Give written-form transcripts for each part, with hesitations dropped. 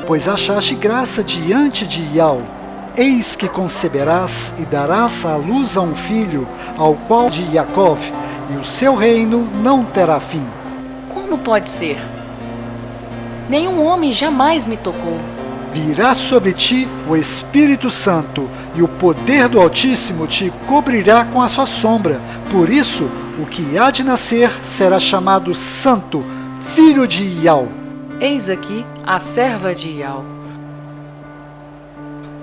pois achaste graça diante de Iau. Eis que conceberás e darás à luz a um filho, ao qual de Jacó, e o seu reino não terá fim. Como pode ser? Nenhum homem jamais me tocou. Virá sobre ti o Espírito Santo, e o poder do Altíssimo te cobrirá com a sua sombra. Por isso, o que há de nascer será chamado Santo, filho de Iau. Eis aqui a serva de Iau.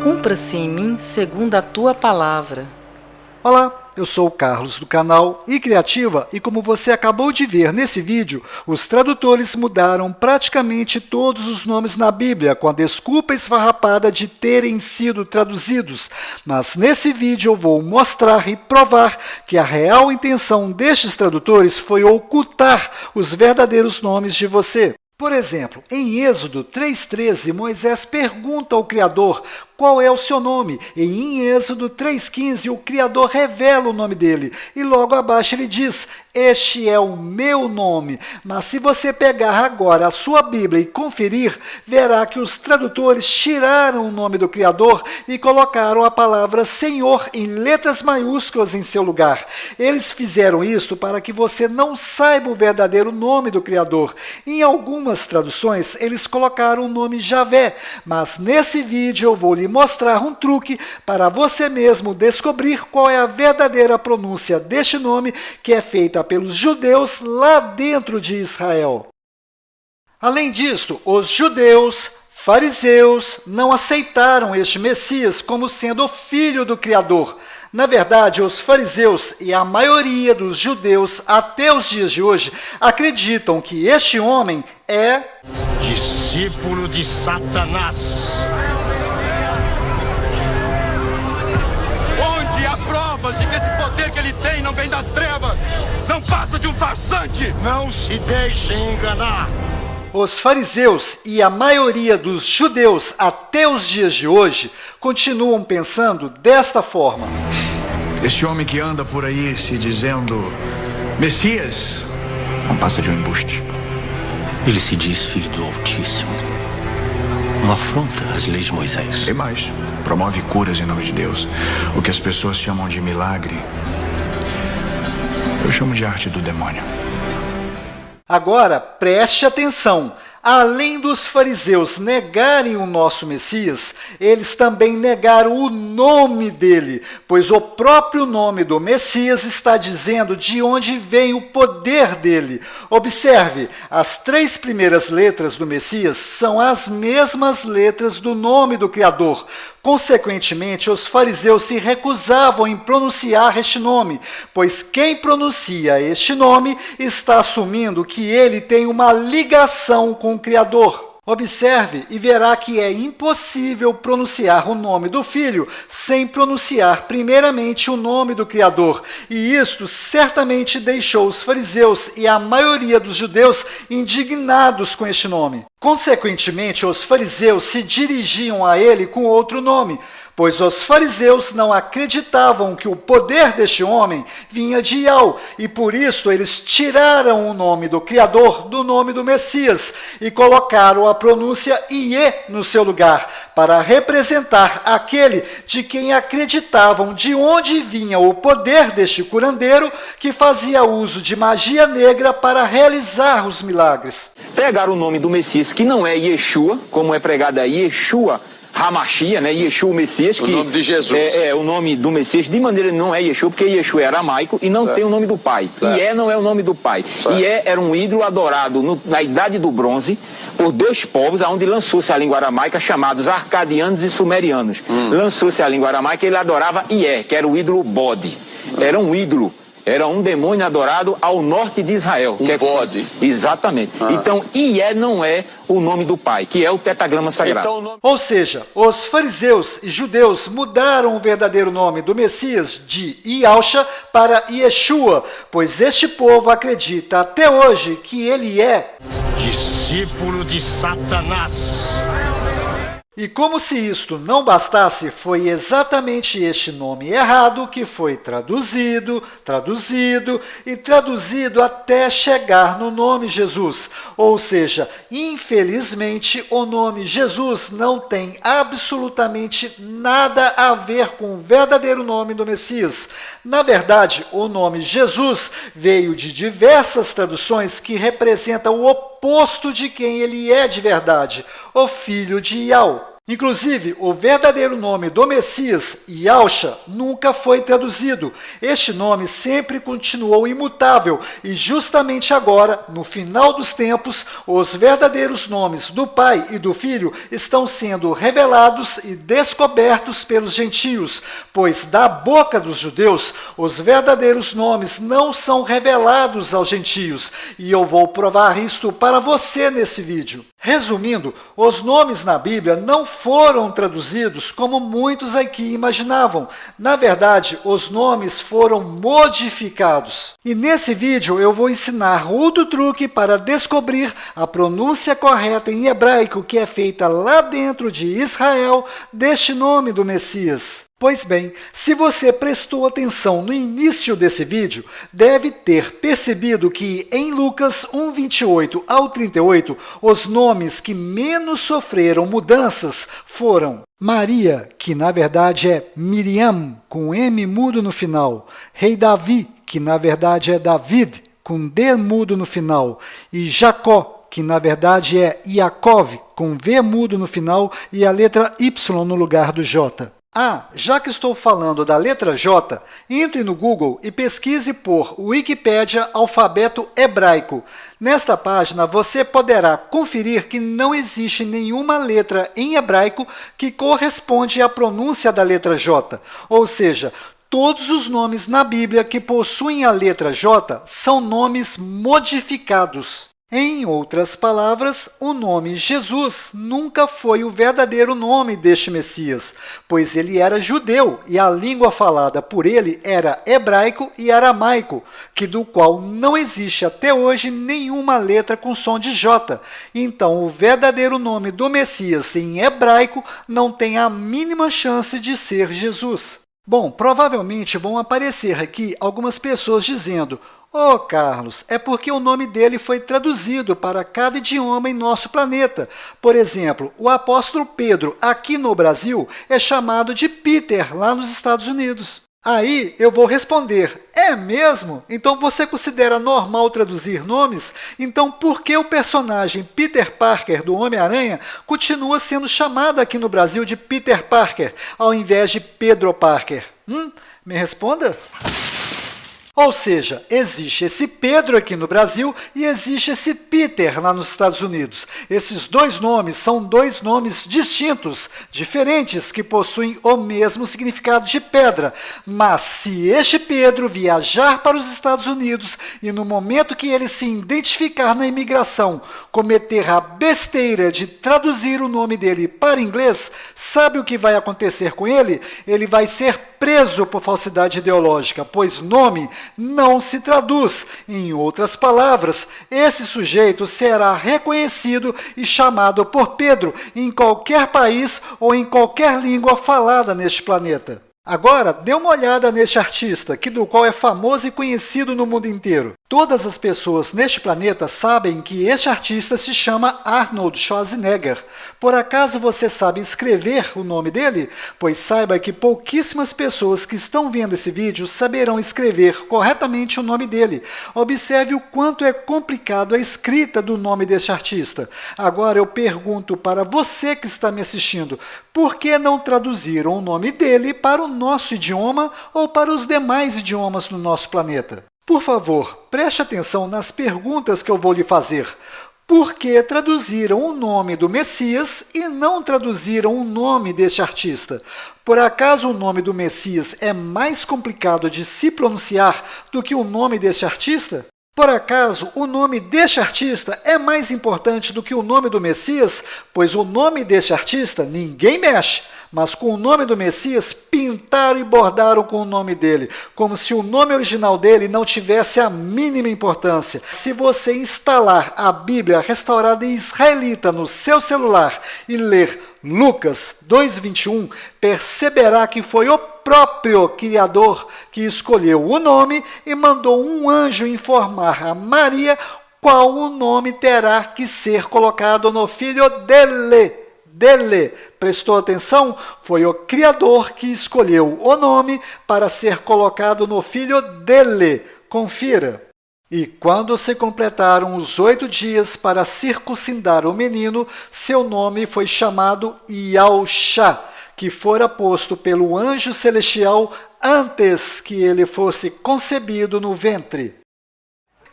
Cumpra-se em mim segundo a tua palavra. Olá, eu sou o Carlos do canal iCriativa e como você acabou de ver nesse vídeo, os tradutores mudaram praticamente todos os nomes na Bíblia com a desculpa esfarrapada de terem sido traduzidos. Mas nesse vídeo eu vou mostrar e provar que a real intenção destes tradutores foi ocultar os verdadeiros nomes de você. Por exemplo, em Êxodo 3,13, Moisés pergunta ao Criador qual é o seu nome, e em Êxodo 3,15 o Criador revela o nome dele, e logo abaixo ele diz, este é o meu nome. Mas se você pegar agora a sua Bíblia e conferir, verá que os tradutores tiraram o nome do Criador e colocaram a palavra Senhor em letras maiúsculas em seu lugar. Eles fizeram isto para que você não saiba o verdadeiro nome do Criador. Em algumas traduções, eles colocaram o nome Javé, mas nesse vídeo eu vou lhe mostrar um truque para você mesmo descobrir qual é a verdadeira pronúncia deste nome que é feita pelos judeus lá dentro de Israel. Além disto, os judeus, fariseus, não aceitaram este Messias como sendo o filho do Criador. Na verdade, os fariseus e a maioria dos judeus até os dias de hoje acreditam que este homem é discípulo de Satanás. Onde há provas de que esse poder que ele tem não vem das trevas, não passa de um farsante. Não se deixe enganar. Os fariseus e a maioria dos judeus até os dias de hoje continuam pensando desta forma. Este homem que anda por aí se dizendo Messias não passa de um embuste. Ele se diz filho do Altíssimo. Uma afronta às leis de Moisés. E mais, promove curas em nome de Deus. O que as pessoas chamam de milagre, eu chamo de arte do demônio. Agora, preste atenção. Além dos fariseus negarem o nosso Messias, eles também negaram o nome dele, pois o próprio nome do Messias está dizendo de onde vem o poder dele. Observe, as 3 primeiras letras do Messias são as mesmas letras do nome do Criador. Consequentemente, os fariseus se recusavam em pronunciar este nome, pois quem pronuncia este nome está assumindo que ele tem uma ligação com o Criador. Observe e verá que é impossível pronunciar o nome do Filho sem pronunciar primeiramente o nome do Criador. E isto certamente deixou os fariseus e a maioria dos judeus indignados com este nome. Consequentemente, os fariseus se dirigiam a ele com outro nome, pois os fariseus não acreditavam que o poder deste homem vinha de Iau, e por isso eles tiraram o nome do Criador do nome do Messias e colocaram a pronúncia Iê no seu lugar, para representar aquele de quem acreditavam de onde vinha o poder deste curandeiro que fazia uso de magia negra para realizar os milagres. Pegaram o nome do Messias, que não é Yeshua, como é pregado aí, Yeshua Hamashia, né? Yeshua, o Messias, que o nome de Jesus. É o nome do Messias, de maneira não é Yeshua, porque Yeshua é aramaico e não tem o nome do pai. Ié não é o nome do pai. Ié era um ídolo adorado na Idade do Bronze por 2 povos, onde lançou-se a língua aramaica, chamados arcadianos e sumerianos. Lançou-se a língua aramaica e ele adorava Ié, que era o ídolo bode. Era um ídolo. Era um demônio adorado ao norte de Israel. Bode. Exatamente. Então, Ié não é o nome do pai, que é o tetragrama sagrado. Então, Ou seja, os fariseus e judeus mudaram o verdadeiro nome do Messias de Iausha para Yeshua, pois este povo acredita até hoje que ele é discípulo de Satanás. E como se isto não bastasse, foi exatamente este nome errado que foi traduzido e traduzido até chegar no nome Jesus. Ou seja, infelizmente, o nome Jesus não tem absolutamente nada a ver com o verdadeiro nome do Messias. Na verdade, o nome Jesus veio de diversas traduções que representam o oposto de quem ele é de verdade, o filho de Iau. Inclusive, o verdadeiro nome do Messias, Yahshua, nunca foi traduzido. Este nome sempre continuou imutável e justamente agora, no final dos tempos, os verdadeiros nomes do Pai e do Filho estão sendo revelados e descobertos pelos gentios, pois da boca dos judeus, os verdadeiros nomes não são revelados aos gentios, e eu vou provar isto para você nesse vídeo. Resumindo, os nomes na Bíblia não foram traduzidos como muitos aqui imaginavam. Na verdade, os nomes foram modificados. E nesse vídeo eu vou ensinar outro truque para descobrir a pronúncia correta em hebraico que é feita lá dentro de Israel deste nome do Messias. Pois bem, se você prestou atenção no início desse vídeo, deve ter percebido que em Lucas 1:28 ao 38, os nomes que menos sofreram mudanças foram Maria, que na verdade é Miriam, com M mudo no final, Rei Davi, que na verdade é David, com D mudo no final, e Jacó, que na verdade é Yaakov, com V mudo no final e a letra Y no lugar do J. Já que estou falando da letra J, entre no Google e pesquise por Wikipédia alfabeto hebraico. Nesta página você poderá conferir que não existe nenhuma letra em hebraico que corresponde à pronúncia da letra J, ou seja, todos os nomes na Bíblia que possuem a letra J são nomes modificados. Em outras palavras, o nome Jesus nunca foi o verdadeiro nome deste Messias, pois ele era judeu e a língua falada por ele era hebraico e aramaico, que do qual não existe até hoje nenhuma letra com som de J. Então, o verdadeiro nome do Messias em hebraico não tem a mínima chance de ser Jesus. Bom, provavelmente vão aparecer aqui algumas pessoas dizendo: "Ô Carlos, é porque o nome dele foi traduzido para cada idioma em nosso planeta. Por exemplo, o apóstolo Pedro, aqui no Brasil, é chamado de Peter, lá nos Estados Unidos." Aí eu vou responder: é mesmo? Então você considera normal traduzir nomes? Então por que o personagem Peter Parker do Homem-Aranha continua sendo chamado aqui no Brasil de Peter Parker, ao invés de Pedro Parker? Me responda? Ou seja, existe esse Pedro aqui no Brasil e existe esse Peter lá nos Estados Unidos. Esses dois nomes são dois nomes distintos, diferentes, que possuem o mesmo significado de pedra. Mas se este Pedro viajar para os Estados Unidos e no momento que ele se identificar na imigração, cometer a besteira de traduzir o nome dele para inglês, sabe o que vai acontecer com ele? Ele vai ser preso por falsidade ideológica, pois nome não se traduz. Em outras palavras, esse sujeito será reconhecido e chamado por Pedro em qualquer país ou em qualquer língua falada neste planeta. Agora, dê uma olhada neste artista, que do qual é famoso e conhecido no mundo inteiro. Todas as pessoas neste planeta sabem que este artista se chama Arnold Schwarzenegger. Por acaso você sabe escrever o nome dele? Pois saiba que pouquíssimas pessoas que estão vendo esse vídeo saberão escrever corretamente o nome dele. Observe o quanto é complicado a escrita do nome deste artista. Agora eu pergunto para você que está me assistindo, por que não traduziram o nome dele para o nosso idioma ou para os demais idiomas do nosso planeta? Por favor, preste atenção nas perguntas que eu vou lhe fazer. Por que traduziram o nome do Messias e não traduziram o nome deste artista? Por acaso o nome do Messias é mais complicado de se pronunciar do que o nome deste artista? Por acaso o nome deste artista é mais importante do que o nome do Messias? Pois o nome deste artista ninguém mexe, mas com o nome do Messias pintaram e bordaram com o nome dele, como se o nome original dele não tivesse a mínima importância. Se você instalar a Bíblia restaurada em israelita no seu celular e ler Lucas 2:21, perceberá que foi o próprio Criador que escolheu o nome e mandou um anjo informar a Maria qual o nome terá que ser colocado no filho dele. Prestou atenção? Foi o Criador que escolheu o nome para ser colocado no filho dele. Confira. E quando se completaram os 8 dias para circuncidar o menino, seu nome foi chamado Yahushá, que fora posto pelo anjo celestial antes que ele fosse concebido no ventre.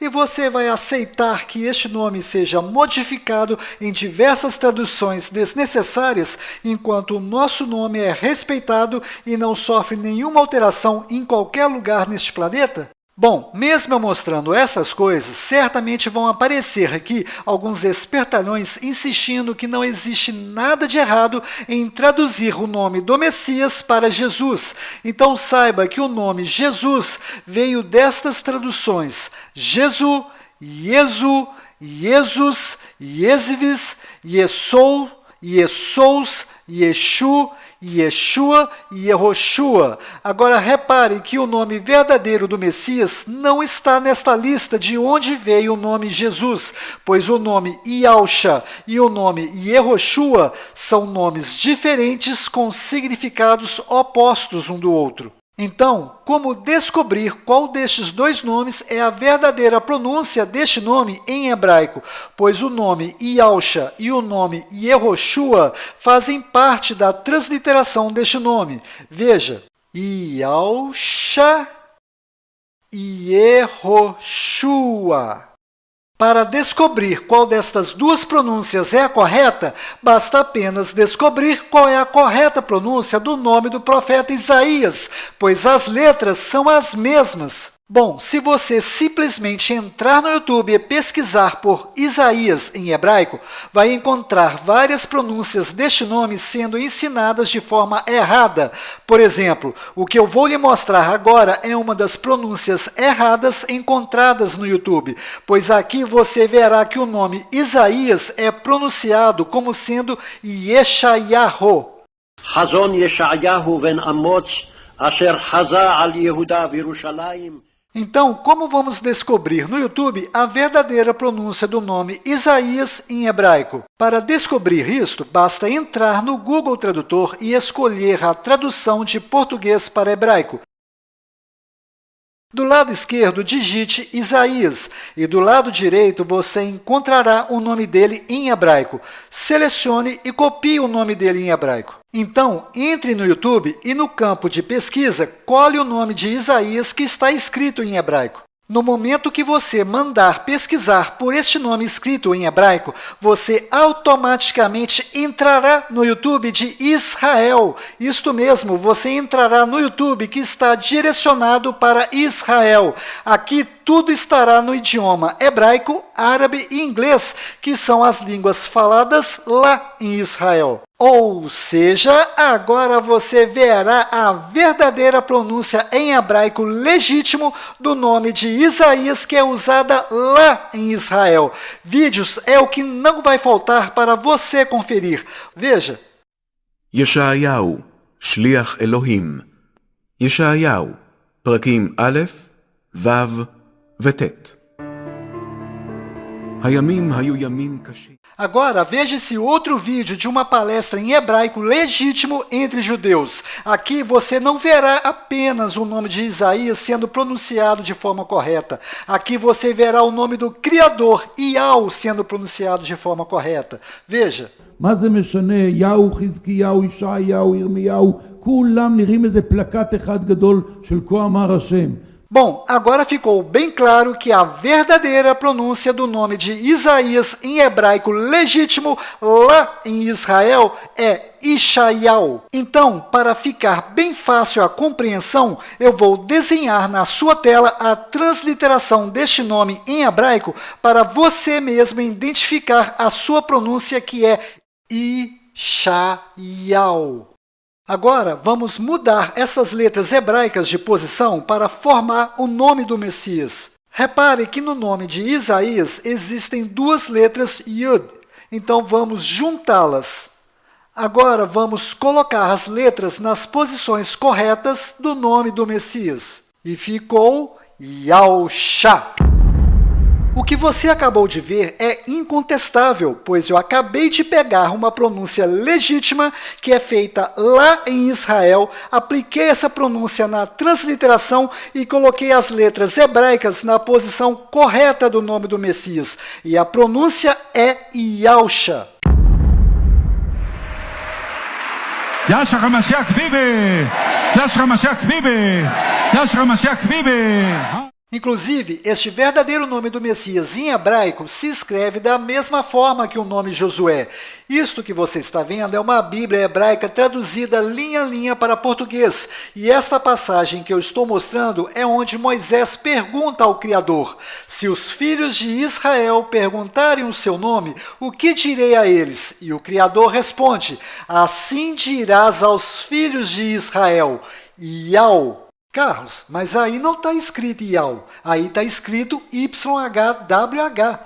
E você vai aceitar que este nome seja modificado em diversas traduções desnecessárias, enquanto o nosso nome é respeitado e não sofre nenhuma alteração em qualquer lugar neste planeta? Bom, mesmo eu mostrando essas coisas, certamente vão aparecer aqui alguns espertalhões insistindo que não existe nada de errado em traduzir o nome do Messias para Jesus. Então saiba que o nome Jesus veio destas traduções: Jesu, Iesu, Iesus, Iesvis, Iesou, Iesous, Yeshu, Yeshua e Yehoshua. Agora repare que o nome verdadeiro do Messias não está nesta lista de onde veio o nome Jesus, pois o nome Yahushua e o nome Yehoshua são nomes diferentes com significados opostos um do outro. Então, como descobrir qual destes dois nomes é a verdadeira pronúncia deste nome em hebraico? Pois o nome Yahushua e o nome Yehoshua fazem parte da transliteração deste nome. Veja, Yahushua e Yehoshua. Para descobrir qual destas duas pronúncias é a correta, basta apenas descobrir qual é a correta pronúncia do nome do profeta Isaías, pois as letras são as mesmas. Bom, se você simplesmente entrar no YouTube e pesquisar por Isaías em hebraico, vai encontrar várias pronúncias deste nome sendo ensinadas de forma errada. Por exemplo, o que eu vou lhe mostrar agora é uma das pronúncias erradas encontradas no YouTube, pois aqui você verá que o nome Isaías é pronunciado como sendo Yeshayahu. Hazon Yeshayahu ben Amoz, asher haza al Yehuda v'Yerushalayim. Então, como vamos descobrir no YouTube a verdadeira pronúncia do nome Isaías em hebraico? Para descobrir isto, basta entrar no Google Tradutor e escolher a tradução de português para hebraico. Do lado esquerdo, digite Isaías, e do lado direito você encontrará o nome dele em hebraico. Selecione e copie o nome dele em hebraico. Então, entre no YouTube e no campo de pesquisa, colhe o nome de Isaías que está escrito em hebraico. No momento que você mandar pesquisar por este nome escrito em hebraico, você automaticamente entrará no YouTube de Israel. Isto mesmo, você entrará no YouTube que está direcionado para Israel. Aqui tudo estará no idioma hebraico, árabe e inglês, que são as línguas faladas lá em Israel. Ou seja, agora você verá a verdadeira pronúncia em hebraico legítimo do nome de Isaías que é usada lá em Israel. Vídeos é o que não vai faltar para você conferir. Veja. ישעיהו, שליח אלוהים. ישעיהו, פרקים א', ו' וט'. הימים היו ימים קשים. Agora, veja esse outro vídeo de uma palestra em hebraico legítimo entre judeus. Aqui você não verá apenas o nome de Isaías sendo pronunciado de forma correta. Aqui você verá o nome do Criador, Yahu, sendo pronunciado de forma correta. Veja. מה זה משנה? יהו, חזקיהו, ישעיהו, ירמיהו, כולם נראים איזה פלקט אחד גדול של כה אמר השם. Bom, agora ficou bem claro que a verdadeira pronúncia do nome de Isaías em hebraico legítimo lá em Israel é Yeshayahu. Então, para ficar bem fácil a compreensão, eu vou desenhar na sua tela a transliteração deste nome em hebraico para você mesmo identificar a sua pronúncia que é Yeshayahu. Agora, vamos mudar essas letras hebraicas de posição para formar o nome do Messias. Repare que no nome de Isaías existem duas letras Yud, então vamos juntá-las. Agora vamos colocar as letras nas posições corretas do nome do Messias. E ficou Yahushua. O que você acabou de ver é incontestável, pois eu acabei de pegar uma pronúncia legítima que é feita lá em Israel, apliquei essa pronúncia na transliteração e coloquei as letras hebraicas na posição correta do nome do Messias. E a pronúncia é Yahushua. Yahshua HaMashiach vive! Yahshua HaMashiach vive! Yahshua HaMashiach vive! Inclusive, este verdadeiro nome do Messias em hebraico se escreve da mesma forma que o nome Josué. Isto que você está vendo é uma Bíblia hebraica traduzida linha a linha para português. E esta passagem que eu estou mostrando é onde Moisés pergunta ao Criador: se os filhos de Israel perguntarem o seu nome, o que direi a eles? E o Criador responde: assim dirás aos filhos de Israel, Yahweh. Carlos, mas aí não está escrito Yahweh, aí está escrito YHWH.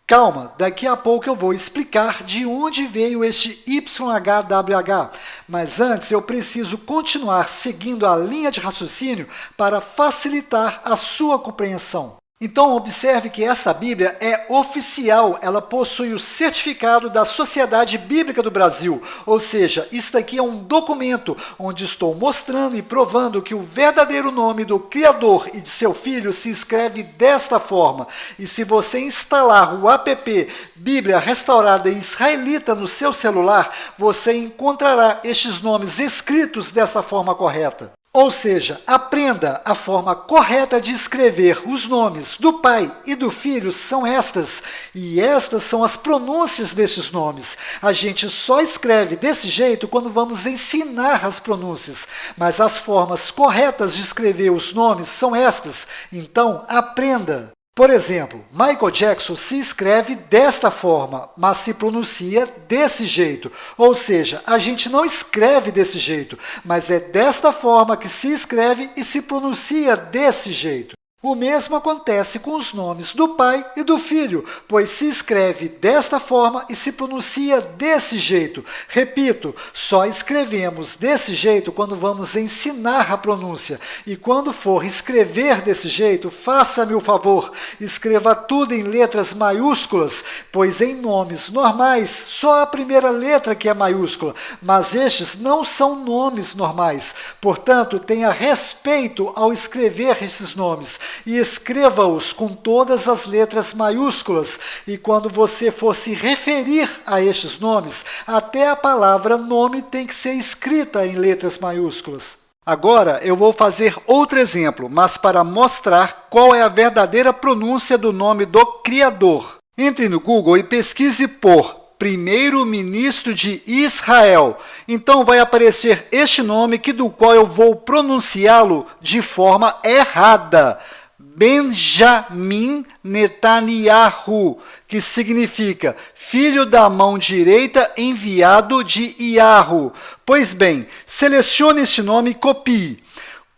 Calma, daqui a pouco eu vou explicar de onde veio este YHWH, mas antes eu preciso continuar seguindo a linha de raciocínio para facilitar a sua compreensão. Então, observe que esta Bíblia é oficial, ela possui o certificado da Sociedade Bíblica do Brasil, ou seja, isto aqui é um documento onde estou mostrando e provando que o verdadeiro nome do Criador e de seu Filho se escreve desta forma. E se você instalar o app Bíblia Restaurada Israelita no seu celular, você encontrará estes nomes escritos desta forma correta. Ou seja, aprenda a forma correta de escrever os nomes do Pai e do Filho são estas, e estas são as pronúncias desses nomes. A gente só escreve desse jeito quando vamos ensinar as pronúncias, mas as formas corretas de escrever os nomes são estas, então aprenda. Por exemplo, Michael Jackson se escreve desta forma, mas se pronuncia desse jeito. Ou seja, a gente não escreve desse jeito, mas é desta forma que se escreve e se pronuncia desse jeito. O mesmo acontece com os nomes do Pai e do Filho, pois se escreve desta forma e se pronuncia desse jeito. Repito, só escrevemos desse jeito quando vamos ensinar a pronúncia. E quando for escrever desse jeito, faça-me o favor, escreva tudo em letras maiúsculas, pois em nomes normais só a primeira letra que é maiúscula, mas estes não são nomes normais. Portanto, tenha respeito ao escrever esses nomes. E escreva-os com todas as letras maiúsculas. E quando você for se referir a estes nomes, até a palavra nome tem que ser escrita em letras maiúsculas. Agora eu vou fazer outro exemplo, mas para mostrar qual é a verdadeira pronúncia do nome do Criador. Entre no Google e pesquise por primeiro-ministro de Israel. Então vai aparecer este nome do qual eu vou pronunciá-lo de forma errada. Benjamin Netanyahu, que significa filho da mão direita enviado de Yahu. Pois bem, selecione este nome e copie.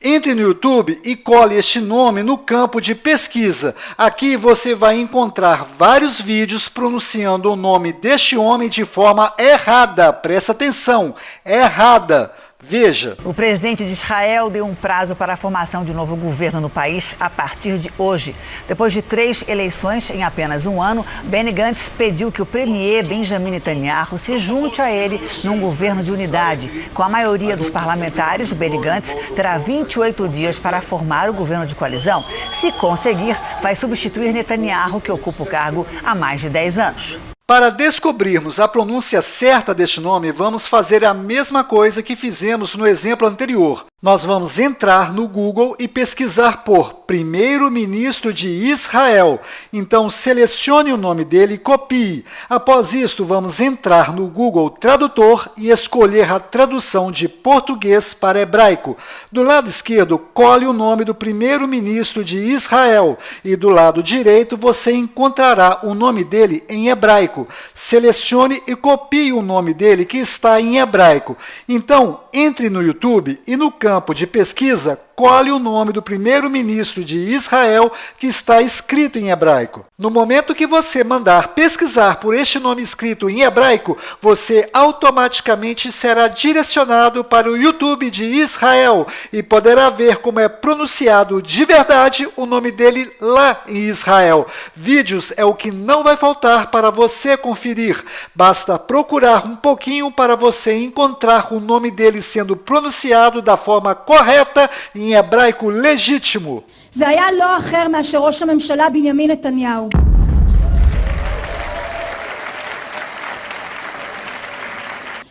Entre no YouTube e cole este nome no campo de pesquisa. Aqui você vai encontrar vários vídeos pronunciando o nome deste homem de forma errada. Presta atenção, errada. Veja. O presidente de Israel deu um prazo para a formação de um novo governo no país a partir de hoje. Depois de 3 eleições em apenas um ano, Benny Gantz pediu que o premier Benjamin Netanyahu se junte a ele num governo de unidade. Com a maioria dos parlamentares, Benny Gantz terá 28 dias para formar o governo de coalizão. Se conseguir, vai substituir Netanyahu, que ocupa o cargo há mais de 10 anos. Para descobrirmos a pronúncia certa deste nome, vamos fazer a mesma coisa que fizemos no exemplo anterior. Nós vamos entrar no Google e pesquisar por primeiro-ministro de Israel. Então, selecione o nome dele e copie. Após isto, vamos entrar no Google Tradutor e escolher a tradução de português para hebraico. Do lado esquerdo, cole o nome do primeiro-ministro de Israel e do lado direito você encontrará o nome dele em hebraico. Selecione e copie o nome dele que está em hebraico. Então, entre no YouTube e no campo de pesquisa, cole o nome do primeiro-ministro de Israel que está escrito em hebraico. No momento que você mandar pesquisar por este nome escrito em hebraico, você automaticamente será direcionado para o YouTube de Israel e poderá ver como é pronunciado de verdade o nome dele lá em Israel. Vídeos é o que não vai faltar para você conferir. Basta procurar um pouquinho para você encontrar o nome dele sendo pronunciado da forma correta em hebraico legítimo. זה היה לא אחר מאשר ראש הממשלה בנימין נתניהו.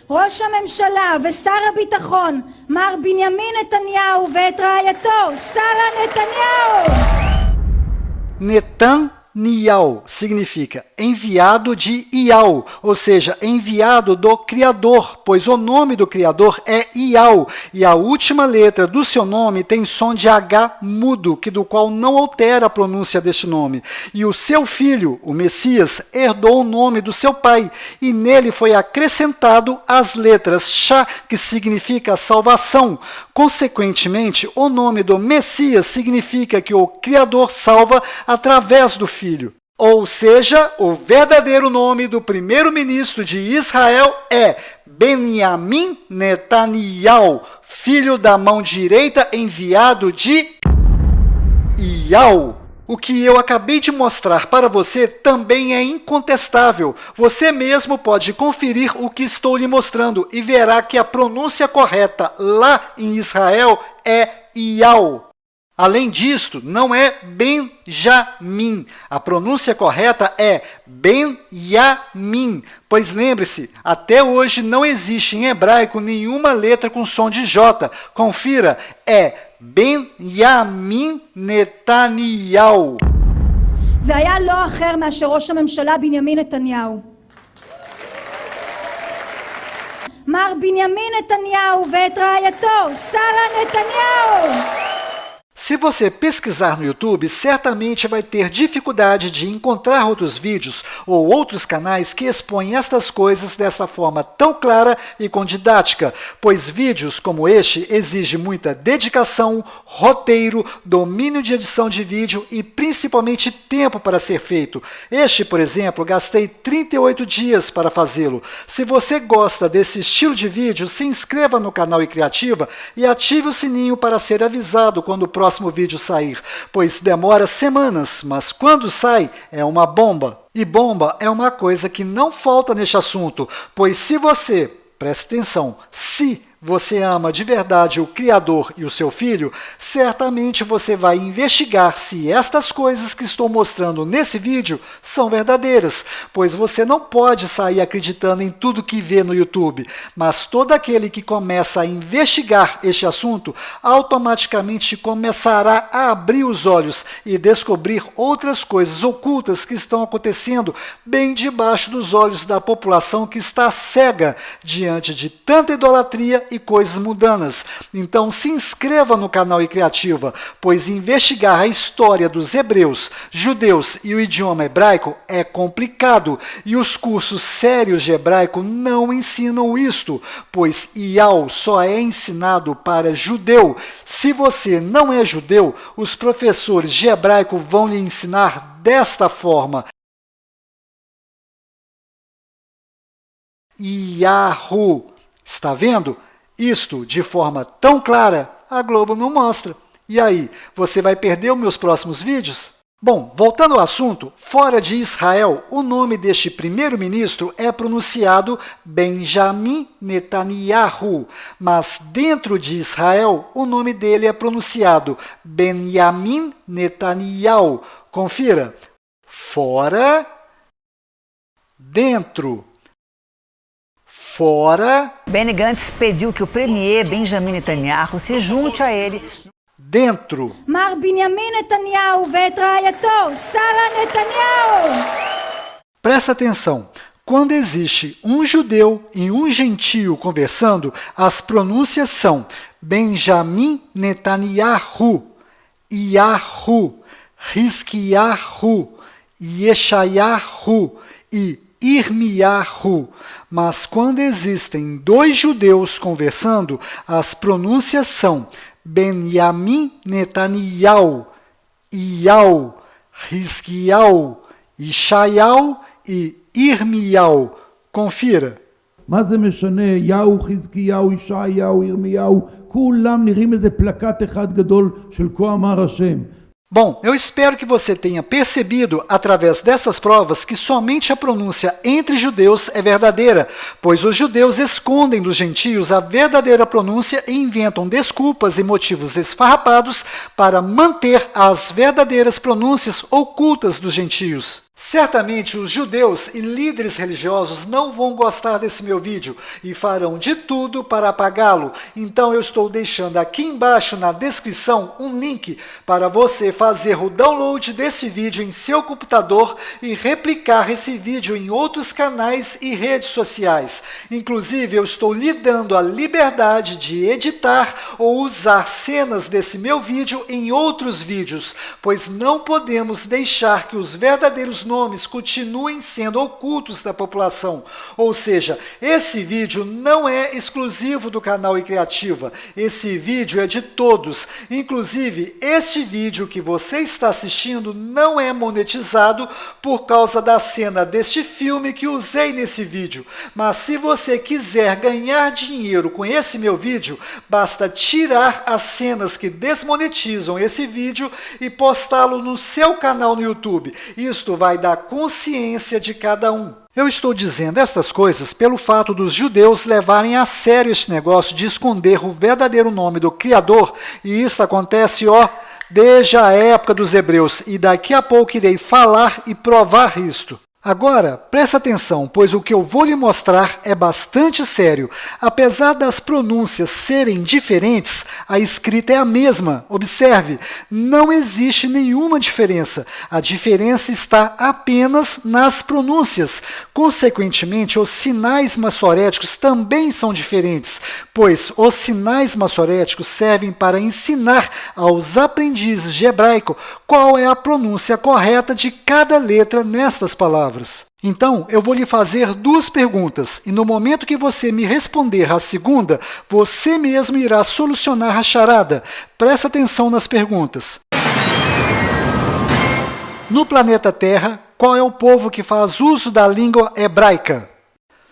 ראש הממשלה ושר הביטחון מר בנימין נתניהו ואת רעייתו שרה נתניהו. Netanyahu significa enviado de Iau, ou seja, enviado do Criador, pois o nome do Criador é Iau, e a última letra do seu nome tem som de H mudo, do qual não altera a pronúncia deste nome. E o seu filho, o Messias, herdou o nome do seu pai, e nele foi acrescentado as letras Shá, que significa salvação. Consequentemente, o nome do Messias significa que o Criador salva através do Filho. Ou seja, o verdadeiro nome do primeiro-ministro de Israel é Benjamin Netanyahu, filho da mão direita enviado de Iau. O que eu acabei de mostrar para você também é incontestável. Você mesmo pode conferir o que estou lhe mostrando e verá que a pronúncia correta lá em Israel é Iau. Além disto, não é Benjamim. A pronúncia correta é Benjamin. Pois lembre-se, até hoje não existe em hebraico nenhuma letra com som de J. Confira, é Benjamin Netanyahu. זה היה לא אחר מאשר ראש הממשלה בנימין נתניהו. מר בנימין נתניהו ואת רעייתו שרה נתניהו. Se você pesquisar no YouTube, certamente vai ter dificuldade de encontrar outros vídeos ou outros canais que expõem estas coisas dessa forma tão clara e com didática, pois vídeos como este exigem muita dedicação, roteiro, domínio de edição de vídeo e principalmente tempo para ser feito. Este, por exemplo, gastei 38 dias para fazê-lo. Se você gosta desse estilo de vídeo, se inscreva no canal iCriativa e ative o sininho para ser avisado quando o próximo vídeo sair, pois demora semanas, mas quando sai é uma bomba. E bomba é uma coisa que não falta neste assunto, pois se você, preste atenção, se você ama de verdade o Criador e o seu Filho, certamente você vai investigar se estas coisas que estou mostrando nesse vídeo são verdadeiras, pois você não pode sair acreditando em tudo que vê no YouTube, mas todo aquele que começa a investigar este assunto, automaticamente começará a abrir os olhos e descobrir outras coisas ocultas que estão acontecendo bem debaixo dos olhos da população que está cega diante de tanta idolatria e coisas mundanas. Então se inscreva no canal iCriativa, pois investigar a história dos hebreus, judeus e o idioma hebraico é complicado, e os cursos sérios de hebraico não ensinam isto, pois Iau só é ensinado para judeu. Se você não é judeu, os professores de hebraico vão lhe ensinar desta forma: Yahu. Está vendo? Isto, de forma tão clara, a Globo não mostra. E aí, você vai perder os meus próximos vídeos? Bom, voltando ao assunto, fora de Israel, o nome deste primeiro-ministro é pronunciado Benjamin Netanyahu, mas dentro de Israel, o nome dele é pronunciado Benjamin Netanyahu. Confira. Fora, dentro. Fora. Benny Gantz pediu que o premier Benjamin Netanyahu se junte a ele. Dentro. מר בנימין נתניהו ואת רעייתו, שרה נתניהו. Presta atenção. Quando existe um judeu e um gentio conversando, as pronúncias são Benjamin Netanyahu, Yahu, Hizkiyahu, Yeshayahu e Irmiyahu. Mas quando existem dois judeus conversando, as pronúncias são Benjamin Netanyahu, Yahu, Hizkiyahu, Yeshayahu e Irmiyahu. Confira. מה זה משנה? יהו, חזקיהו, ישעיהו, ירמיהו, כולם נראים איזה פלקט אחד גדול של כה אמר השם. Bom, eu espero que você tenha percebido, através dessas provas, que somente a pronúncia entre judeus é verdadeira, pois os judeus escondem dos gentios a verdadeira pronúncia e inventam desculpas e motivos esfarrapados para manter as verdadeiras pronúncias ocultas dos gentios. Certamente os judeus e líderes religiosos não vão gostar desse meu vídeo e farão de tudo para apagá-lo. Então eu estou deixando aqui embaixo na descrição um link para você fazer o download desse vídeo em seu computador e replicar esse vídeo em outros canais e redes sociais. Inclusive eu estou lhe dando a liberdade de editar ou usar cenas desse meu vídeo em outros vídeos, pois não podemos deixar que os verdadeiros nomes continuem sendo ocultos da população. Ou seja, esse vídeo não é exclusivo do canal iCriativa. Esse vídeo é de todos. Inclusive, este vídeo que você está assistindo não é monetizado por causa da cena deste filme que usei nesse vídeo. Mas se você quiser ganhar dinheiro com esse meu vídeo, basta tirar as cenas que desmonetizam esse vídeo e postá-lo no seu canal no YouTube. Isto vai dar consciência de cada um. Eu estou dizendo estas coisas pelo fato dos judeus levarem a sério este negócio de esconder o verdadeiro nome do Criador, e isso acontece, desde a época dos hebreus, e daqui a pouco irei falar e provar isto. Agora, presta atenção, pois o que eu vou lhe mostrar é bastante sério. Apesar das pronúncias serem diferentes, a escrita é a mesma. Observe, não existe nenhuma diferença. A diferença está apenas nas pronúncias. Consequentemente, os sinais maçoréticos também são diferentes, pois os sinais maçoréticos servem para ensinar aos aprendizes de hebraico qual é a pronúncia correta de cada letra nestas palavras. Então, eu vou lhe fazer duas perguntas, e no momento que você me responder a segunda, você mesmo irá solucionar a charada. Presta atenção nas perguntas. No planeta Terra, qual é o povo que faz uso da língua hebraica?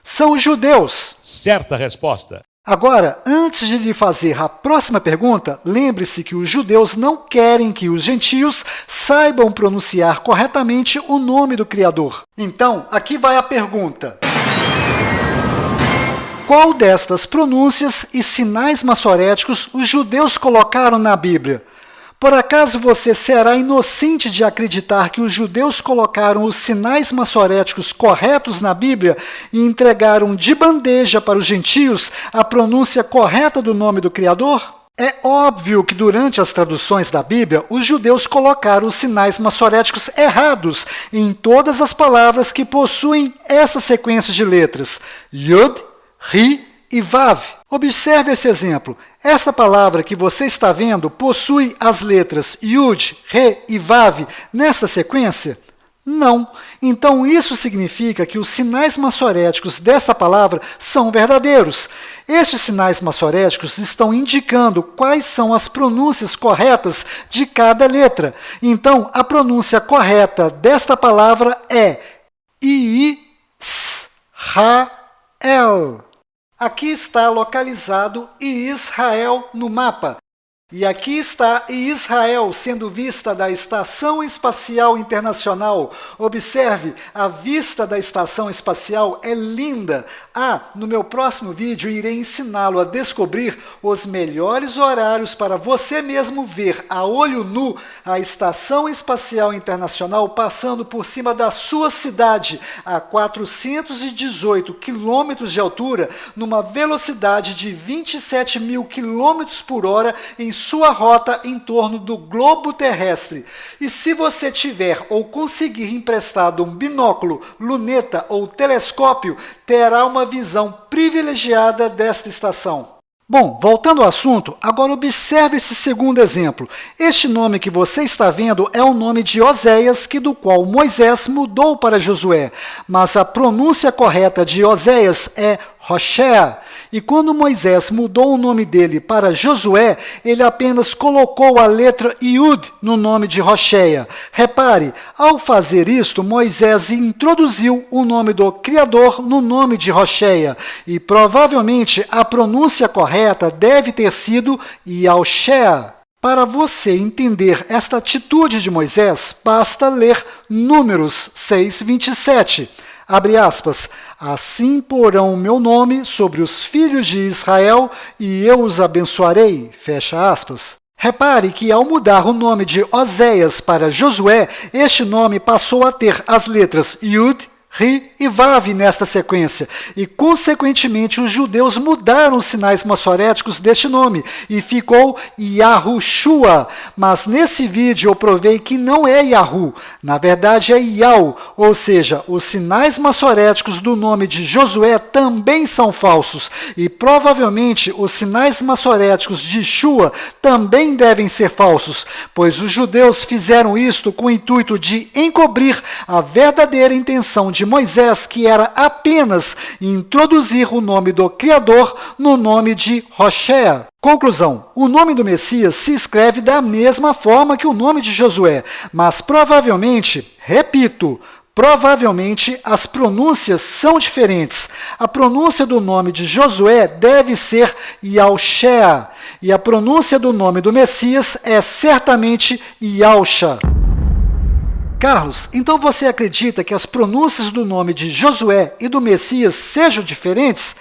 São os judeus. Certa resposta. Agora, antes de lhe fazer a próxima pergunta, lembre-se que os judeus não querem que os gentios saibam pronunciar corretamente o nome do Criador. Então, aqui vai a pergunta. Qual destas pronúncias e sinais maçoréticos os judeus colocaram na Bíblia? Por acaso você será inocente de acreditar que os judeus colocaram os sinais maçoréticos corretos na Bíblia e entregaram de bandeja para os gentios a pronúncia correta do nome do Criador? É óbvio que durante as traduções da Bíblia, os judeus colocaram os sinais maçoréticos errados em todas as palavras que possuem essa sequência de letras, Yud, Ri e Vav. Observe esse exemplo. Essa palavra que você está vendo possui as letras Yud, Re e Vav nesta sequência? Não. Então isso significa que os sinais maçoréticos desta palavra são verdadeiros. Estes sinais maçoréticos estão indicando quais são as pronúncias corretas de cada letra. Então a pronúncia correta desta palavra é Israel. Aqui está localizado Israel no mapa. E aqui está Israel sendo vista da Estação Espacial Internacional. Observe, a vista da Estação Espacial é linda. No meu próximo vídeo irei ensiná-lo a descobrir os melhores horários para você mesmo ver a olho nu a Estação Espacial Internacional passando por cima da sua cidade a 418 quilômetros de altura, numa velocidade de 27.000 quilômetros por hora em sua rota em torno do globo terrestre. E se você tiver ou conseguir emprestado um binóculo, luneta ou telescópio, terá uma visão privilegiada desta estação. Bom, voltando ao assunto, agora observe esse segundo exemplo. Este nome que você está vendo é o nome de Oséias, do qual Moisés mudou para Josué, mas a pronúncia correta de Oséias é Hoshea. E quando Moisés mudou o nome dele para Josué, ele apenas colocou a letra Yud no nome de Hoshea. Repare, ao fazer isto, Moisés introduziu o nome do Criador no nome de Hoshea. E provavelmente a pronúncia correta deve ter sido Yahushua. Para você entender esta atitude de Moisés, basta ler Números 6:27. Abre aspas, assim porão o meu nome sobre os filhos de Israel e eu os abençoarei, fecha aspas. Repare que ao mudar o nome de Oséias para Josué, este nome passou a ter as letras Yud, Ri e Vav nesta sequência, e consequentemente os judeus mudaram os sinais massoréticos deste nome, e ficou Yahushua, mas nesse vídeo eu provei que não é Yahu, na verdade é Yau, ou seja, os sinais massoréticos do nome de Josué também são falsos, e provavelmente os sinais massoréticos de Shua também devem ser falsos, pois os judeus fizeram isto com o intuito de encobrir a verdadeira intenção de Moisés, que era apenas introduzir o nome do Criador no nome de Hoshea. Conclusão, o nome do Messias se escreve da mesma forma que o nome de Josué, mas provavelmente, repito, provavelmente as pronúncias são diferentes. A pronúncia do nome de Josué deve ser Yahushua, e a pronúncia do nome do Messias é certamente Yahusha. Carlos, então você acredita que as pronúncias do nome de Josué e do Messias sejam diferentes?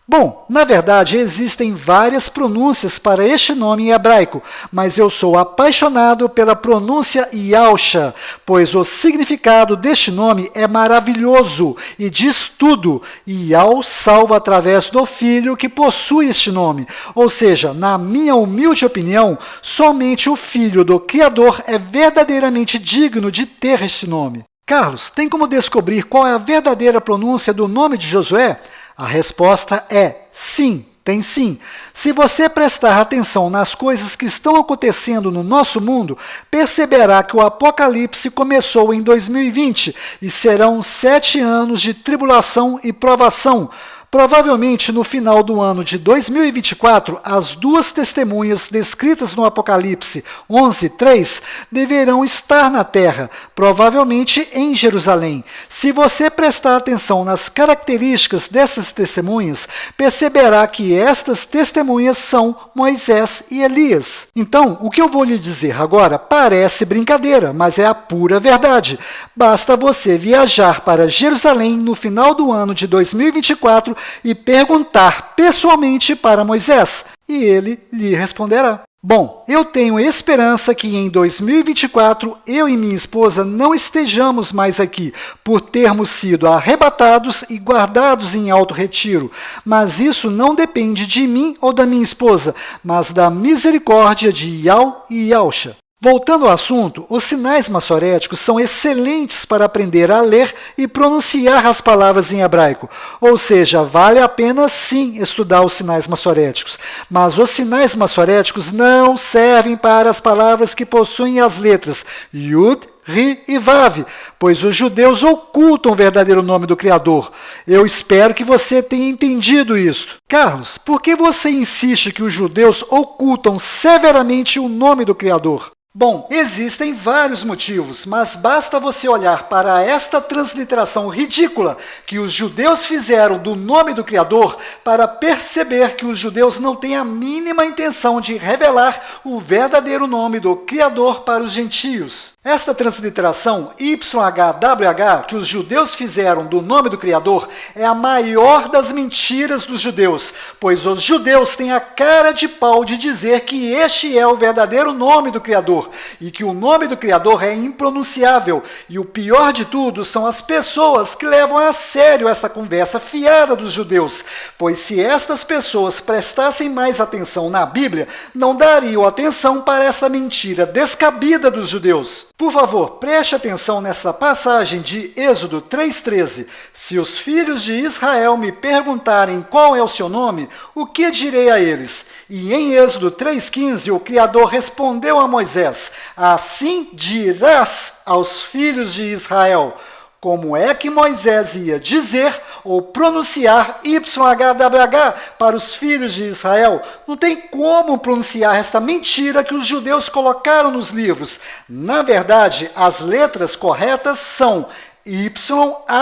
Bom, na verdade existem várias pronúncias para este nome em hebraico, mas eu sou apaixonado pela pronúncia Yahusha, pois o significado deste nome é maravilhoso e diz tudo. Yah salva através do Filho que possui este nome, ou seja, na minha humilde opinião, somente o Filho do Criador é verdadeiramente digno de ter este nome. Carlos, tem como descobrir qual é a verdadeira pronúncia do nome de Josué? A resposta é sim, tem sim. Se você prestar atenção nas coisas que estão acontecendo no nosso mundo, perceberá que o Apocalipse começou em 2020 e serão 7 anos de tribulação e provação. Provavelmente no final do ano de 2024, as duas testemunhas descritas no Apocalipse 11:3 deverão estar na terra, provavelmente em Jerusalém. Se você prestar atenção nas características dessas testemunhas, perceberá que estas testemunhas são Moisés e Elias. Então, o que eu vou lhe dizer agora parece brincadeira, mas é a pura verdade. Basta você viajar para Jerusalém no final do ano de 2024 e perguntar pessoalmente para Moisés, e ele lhe responderá. Bom, eu tenho esperança que em 2024 eu e minha esposa não estejamos mais aqui, por termos sido arrebatados e guardados em alto retiro, mas isso não depende de mim ou da minha esposa, mas da misericórdia de Yah e Yahusha. Voltando ao assunto, os sinais massoréticos são excelentes para aprender a ler e pronunciar as palavras em hebraico. Ou seja, vale a pena sim estudar os sinais massoréticos. Mas os sinais massoréticos não servem para as palavras que possuem as letras Yud, Ri e Vav, pois os judeus ocultam o verdadeiro nome do Criador. Eu espero que você tenha entendido isso. Carlos, por que você insiste que os judeus ocultam severamente o nome do Criador? Bom, existem vários motivos, mas basta você olhar para esta transliteração ridícula que os judeus fizeram do nome do Criador para perceber que os judeus não têm a mínima intenção de revelar o verdadeiro nome do Criador para os gentios. Esta transliteração YHWH que os judeus fizeram do nome do Criador é a maior das mentiras dos judeus, pois os judeus têm a cara de pau de dizer que este é o verdadeiro nome do Criador e que o nome do Criador é impronunciável. E o pior de tudo são as pessoas que levam a sério essa conversa fiada dos judeus, pois se estas pessoas prestassem mais atenção na Bíblia, não dariam atenção para essa mentira descabida dos judeus. Por favor, preste atenção nessa passagem de Êxodo 3,13. Se os filhos de Israel me perguntarem qual é o seu nome, o que direi a eles? E em Êxodo 3,15, o Criador respondeu a Moisés: assim dirás aos filhos de Israel. Como é que Moisés ia dizer ou pronunciar YHWH para os filhos de Israel? Não tem como pronunciar esta mentira que os judeus colocaram nos livros. Na verdade, as letras corretas são YAUH.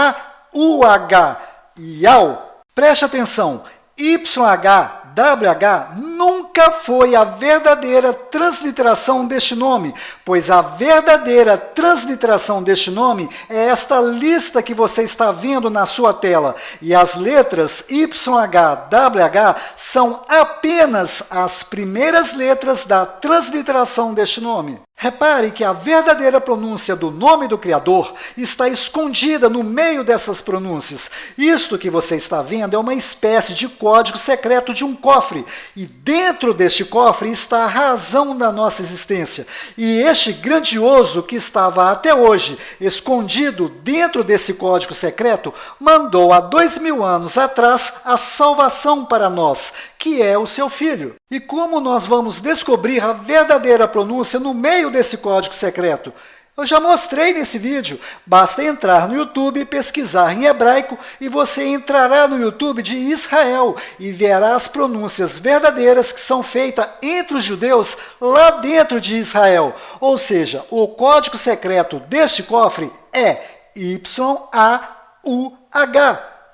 Yau. Preste atenção, YHWH nunca foi a verdadeira transliteração deste nome, pois a verdadeira transliteração deste nome é esta lista que você está vendo na sua tela. E as letras YHWH são apenas as primeiras letras da transliteração deste nome. Repare que a verdadeira pronúncia do nome do Criador está escondida no meio dessas pronúncias. Isto que você está vendo é uma espécie de código secreto de um cofre. E dentro deste cofre está a razão da nossa existência. E este grandioso que estava até hoje escondido dentro desse código secreto mandou há 2000 anos atrás a salvação para nós, que é o seu Filho. E como nós vamos descobrir a verdadeira pronúncia no meio desse código secreto? Eu já mostrei nesse vídeo. Basta entrar no YouTube e pesquisar em hebraico e você entrará no YouTube de Israel e verá as pronúncias verdadeiras que são feitas entre os judeus lá dentro de Israel. Ou seja, o código secreto deste cofre é YAUH.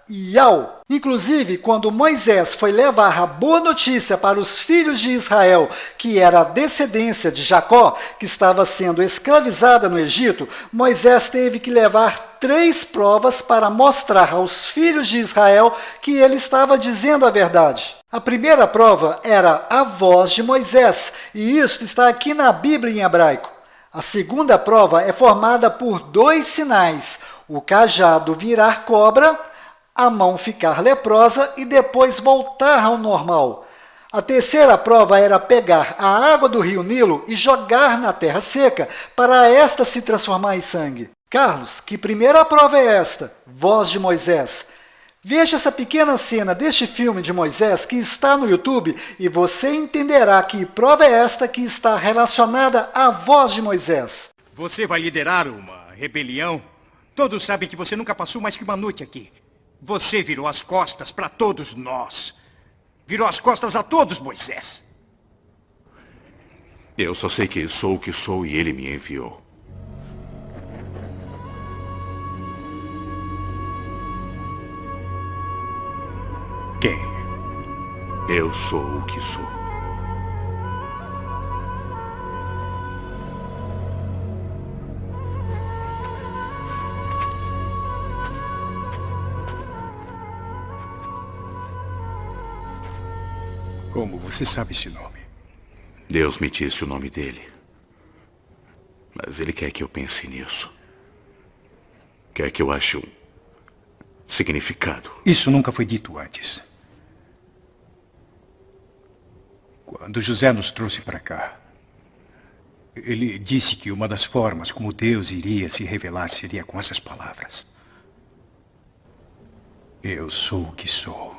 Yau. Inclusive, quando Moisés foi levar a boa notícia para os filhos de Israel, que era a descendência de Jacó, que estava sendo escravizada no Egito, Moisés teve que levar 3 provas para mostrar aos filhos de Israel que ele estava dizendo a verdade. A primeira prova era a voz de Moisés, e isso está aqui na Bíblia em hebraico. A segunda prova é formada por 2 sinais: o cajado virar cobra, a mão ficar leprosa e depois voltar ao normal. A terceira prova era pegar a água do rio Nilo e jogar na terra seca, para esta se transformar em sangue. Carlos, que primeira prova é esta? Voz de Moisés. Veja essa pequena cena deste filme de Moisés que está no YouTube e você entenderá que prova é esta que está relacionada à voz de Moisés. Você vai liderar uma rebelião? Todos sabem que você nunca passou mais que uma noite aqui. Você virou as costas para todos nós. Virou as costas a todos, Moisés. Eu só sei que sou o que sou e ele me enviou. Quem? Eu sou o que sou. Como você sabe esse nome? Deus me disse o nome dele. Mas ele quer que eu pense nisso. Quer que eu ache um significado. Isso nunca foi dito antes. Quando José nos trouxe para cá, ele disse que uma das formas como Deus iria se revelar seria com essas palavras: eu sou o que sou.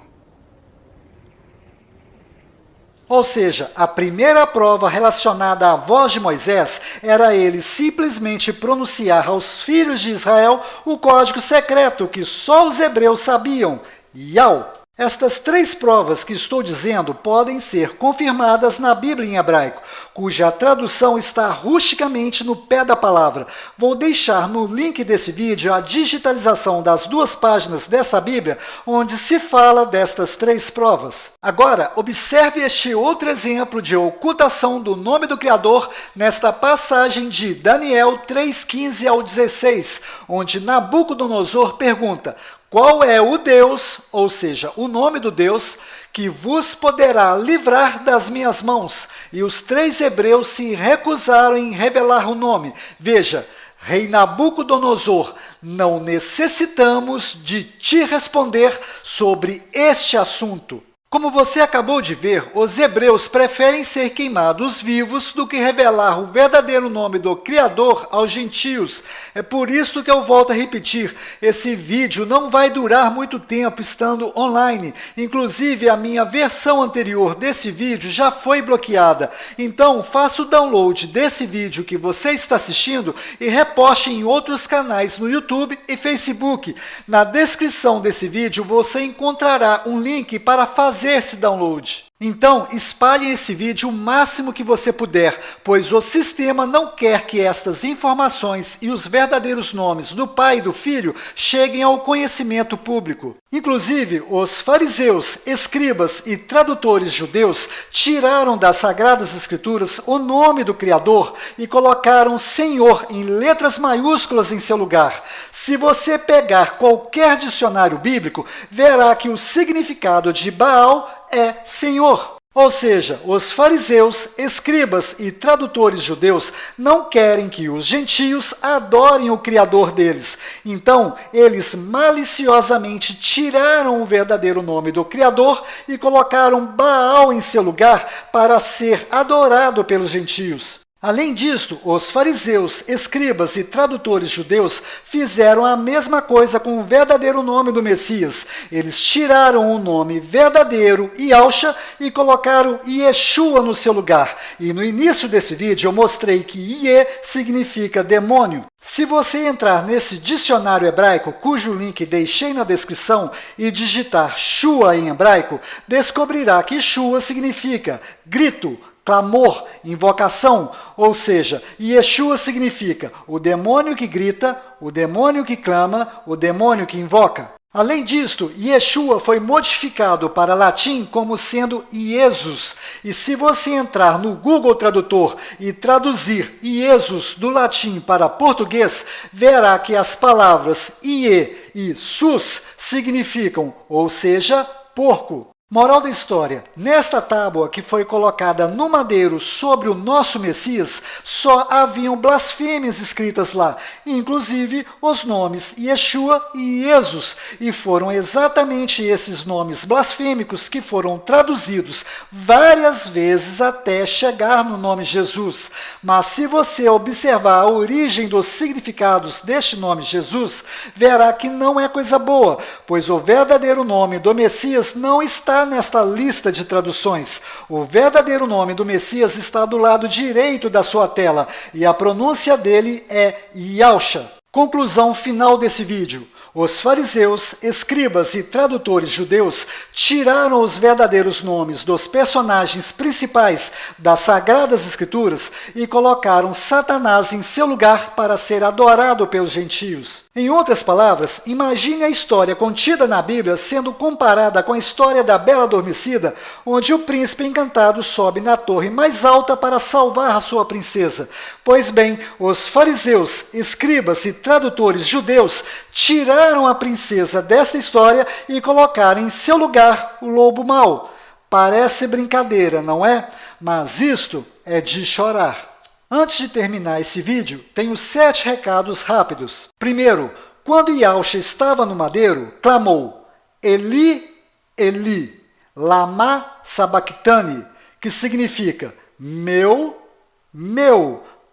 Ou seja, a primeira prova relacionada à voz de Moisés era ele simplesmente pronunciar aos filhos de Israel o código secreto que só os hebreus sabiam, Yau. Estas 3 provas que estou dizendo podem ser confirmadas na Bíblia em hebraico, cuja tradução está rusticamente no pé da palavra. Vou deixar no link desse vídeo a digitalização das 2 páginas desta Bíblia, onde se fala destas 3 provas. Agora, observe este outro exemplo de ocultação do nome do Criador nesta passagem de Daniel 3:15 ao 16, onde Nabucodonosor pergunta: qual é o Deus, ou seja, o nome do Deus, que vos poderá livrar das minhas mãos? E os 3 hebreus se recusaram em revelar o nome. Veja, rei Nabucodonosor, não necessitamos de te responder sobre este assunto. Como você acabou de ver, os hebreus preferem ser queimados vivos do que revelar o verdadeiro nome do Criador aos gentios. É por isso que eu volto a repetir, esse vídeo não vai durar muito tempo estando online. Inclusive, a minha versão anterior desse vídeo já foi bloqueada. Então, faça o download desse vídeo que você está assistindo e reposte em outros canais no YouTube e Facebook. Na descrição desse vídeo, você encontrará um link para fazer esse download. Então, espalhe esse vídeo o máximo que você puder, pois o sistema não quer que estas informações e os verdadeiros nomes do Pai e do Filho cheguem ao conhecimento público. Inclusive, os fariseus, escribas e tradutores judeus tiraram das Sagradas Escrituras o nome do Criador e colocaram Senhor em letras maiúsculas em seu lugar. Se você pegar qualquer dicionário bíblico, verá que o significado de Baal é Senhor. Ou seja, os fariseus, escribas e tradutores judeus não querem que os gentios adorem o Criador deles. Então, eles maliciosamente tiraram o verdadeiro nome do Criador e colocaram Baal em seu lugar para ser adorado pelos gentios. Além disto, os fariseus, escribas e tradutores judeus fizeram a mesma coisa com o verdadeiro nome do Messias. Eles tiraram o nome verdadeiro, Yahshua, e colocaram Yeshua no seu lugar. E no início desse vídeo eu mostrei que Iê significa demônio. Se você entrar nesse dicionário hebraico, cujo link deixei na descrição, e digitar Shua em hebraico, descobrirá que Shua significa grito, clamor, invocação, ou seja, Yeshua significa o demônio que grita, o demônio que clama, o demônio que invoca. Além disto, Yeshua foi modificado para latim como sendo Iesus. E se você entrar no Google Tradutor e traduzir Iesus do latim para português, verá que as palavras Ie e Sus significam, ou seja, porco. Moral da história, nesta tábua que foi colocada no madeiro sobre o nosso Messias, só haviam blasfêmias escritas lá, inclusive os nomes Yeshua e Jesus, e foram exatamente esses nomes blasfêmicos que foram traduzidos várias vezes até chegar no nome Jesus. Mas se você observar a origem dos significados deste nome Jesus, verá que não é coisa boa, pois o verdadeiro nome do Messias não está nesta lista de traduções. O verdadeiro nome do Messias está do lado direito da sua tela e a pronúncia dele é Yahshua. Conclusão final desse vídeo. Os fariseus, escribas e tradutores judeus tiraram os verdadeiros nomes dos personagens principais das Sagradas Escrituras e colocaram Satanás em seu lugar para ser adorado pelos gentios. Em outras palavras, imagine a história contida na Bíblia sendo comparada com a história da Bela Adormecida, onde o príncipe encantado sobe na torre mais alta para salvar a sua princesa. Pois bem, os fariseus, escribas e tradutores judeus tiraram a princesa desta história e colocaram em seu lugar o lobo mau. Parece brincadeira, não é? Mas isto é de chorar. Antes de terminar esse vídeo, tenho 7 recados rápidos. Primeiro, quando Yahshua estava no madeiro, clamou, Eli, Eli, lama sabachthani, que significa, meu,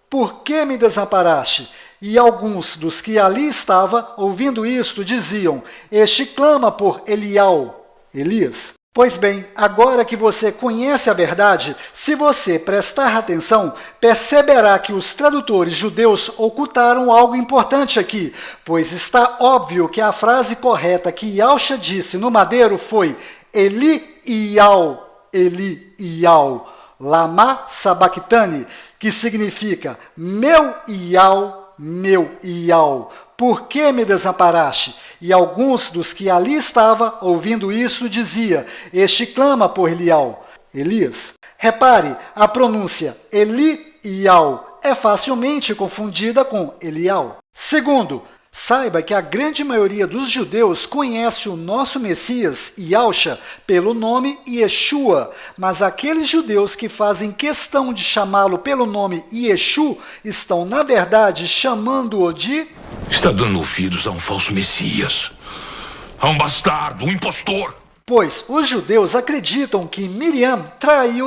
por que me desamparaste? E alguns dos que ali estavam, ouvindo isto, diziam, este clama por Elial, Elias. Pois bem, agora que você conhece a verdade, se você prestar atenção, perceberá que os tradutores judeus ocultaram algo importante aqui, pois está óbvio que a frase correta que Yahshua disse no madeiro foi Eliiau, Eliiau, lama sabachthani, que significa meu Iau, por que me desamparaste? E alguns dos que ali estavam, ouvindo isso, dizia, este clama por Elias. Repare, a pronúncia Eliiau é facilmente confundida com Elial. Segundo, saiba que a grande maioria dos judeus conhece o nosso Messias, Yahshua, pelo nome Yeshua, mas aqueles judeus que fazem questão de chamá-lo pelo nome Yeshu estão, na verdade, chamando-o de... Está dando ouvidos a um falso Messias, a um bastardo, um impostor. Pois os judeus acreditam que Miriam traiu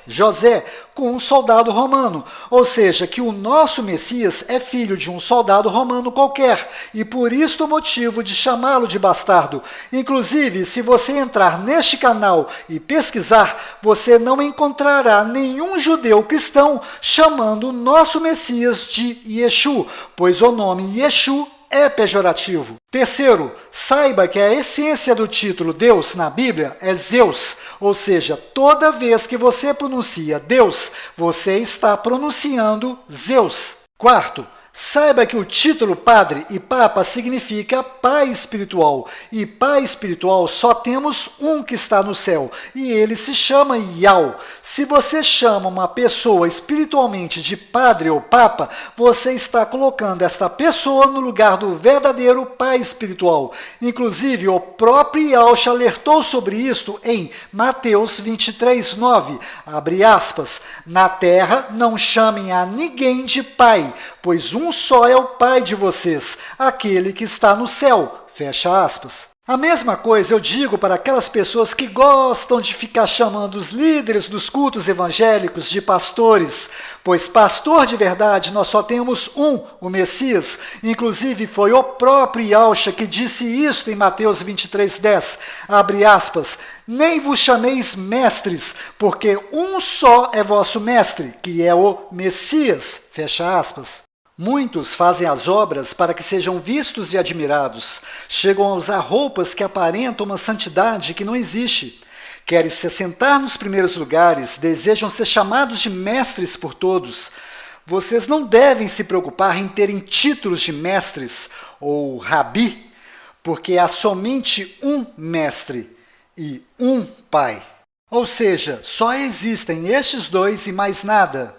José, com um soldado romano, ou seja, que o nosso Messias é filho de um soldado romano qualquer, e por isso o motivo de chamá-lo de bastardo. Inclusive, se você entrar neste canal e pesquisar, você não encontrará nenhum judeu cristão chamando o nosso Messias de Yeshu, pois o nome Yeshu é pejorativo. Terceiro, saiba que a essência do título Deus na Bíblia é Zeus, ou seja, toda vez que você pronuncia Deus, você está pronunciando Zeus. Quarto, saiba que o título Padre e Papa significa Pai Espiritual, e Pai Espiritual só temos um que está no céu, e ele se chama Yau. Se você chama uma pessoa espiritualmente de Padre ou Papa, você está colocando esta pessoa no lugar do verdadeiro Pai Espiritual. Inclusive, o próprio Yahshua alertou sobre isto em Mateus 23:9, abre aspas, na terra não chamem a ninguém de Pai, pois um só é o Pai de vocês, aquele que está no céu. Fecha aspas. A mesma coisa eu digo para aquelas pessoas que gostam de ficar chamando os líderes dos cultos evangélicos de pastores, pois pastor de verdade nós só temos um, o Messias. Inclusive foi o próprio Yahshua que disse isto em Mateus 23:10, abre aspas, nem vos chameis mestres, porque um só é vosso mestre, que é o Messias, fecha aspas. Muitos fazem as obras para que sejam vistos e admirados. Chegam a usar roupas que aparentam uma santidade que não existe. Querem se assentar nos primeiros lugares, desejam ser chamados de mestres por todos. Vocês não devem se preocupar em terem títulos de mestres ou rabi, porque há somente um mestre e um pai. Ou seja, só existem estes dois e mais nada.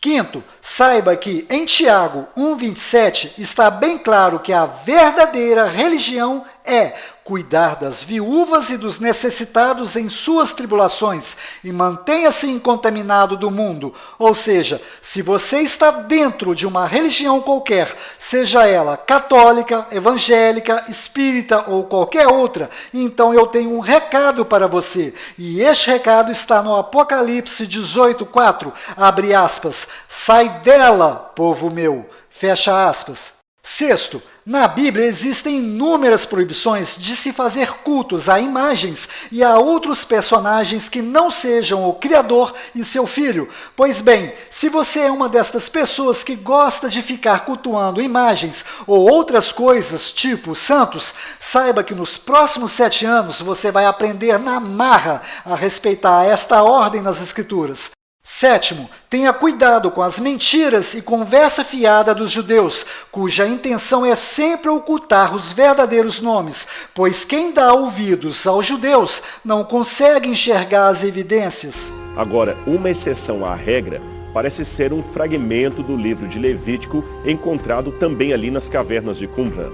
Quinto, saiba que em Tiago 1:27 está bem claro que a verdadeira religião é cuidar das viúvas e dos necessitados em suas tribulações e mantenha-se incontaminado do mundo. Ou seja, se você está dentro de uma religião qualquer, seja ela católica, evangélica, espírita ou qualquer outra, então eu tenho um recado para você. E este recado está no Apocalipse 18:4, abre aspas, sai dela, povo meu, fecha aspas. Sexto, na Bíblia existem inúmeras proibições de se fazer cultos a imagens e a outros personagens que não sejam o Criador e seu Filho. Pois bem, se você é uma destas pessoas que gosta de ficar cultuando imagens ou outras coisas, tipo santos, saiba que nos próximos 7 anos você vai aprender na marra a respeitar esta ordem nas Escrituras. Sétimo, tenha cuidado com as mentiras e conversa fiada dos judeus, cuja intenção é sempre ocultar os verdadeiros nomes, pois quem dá ouvidos aos judeus não consegue enxergar as evidências. Agora, uma exceção à regra parece ser um fragmento do livro de Levítico encontrado também ali nas cavernas de Qumran.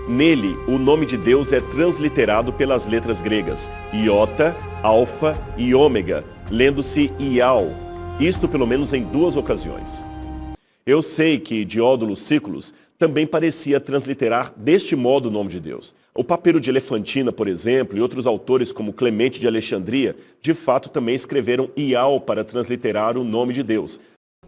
Nele, o nome de Deus é transliterado pelas letras gregas, iota, alfa e ômega, lendo-se Iau. Isto pelo menos em 2 ocasiões. Eu sei que Diódolo Sículos também parecia transliterar deste modo o nome de Deus. O Papiro de Elefantina, por exemplo, e outros autores como Clemente de Alexandria, de fato também escreveram Iau para transliterar o nome de Deus.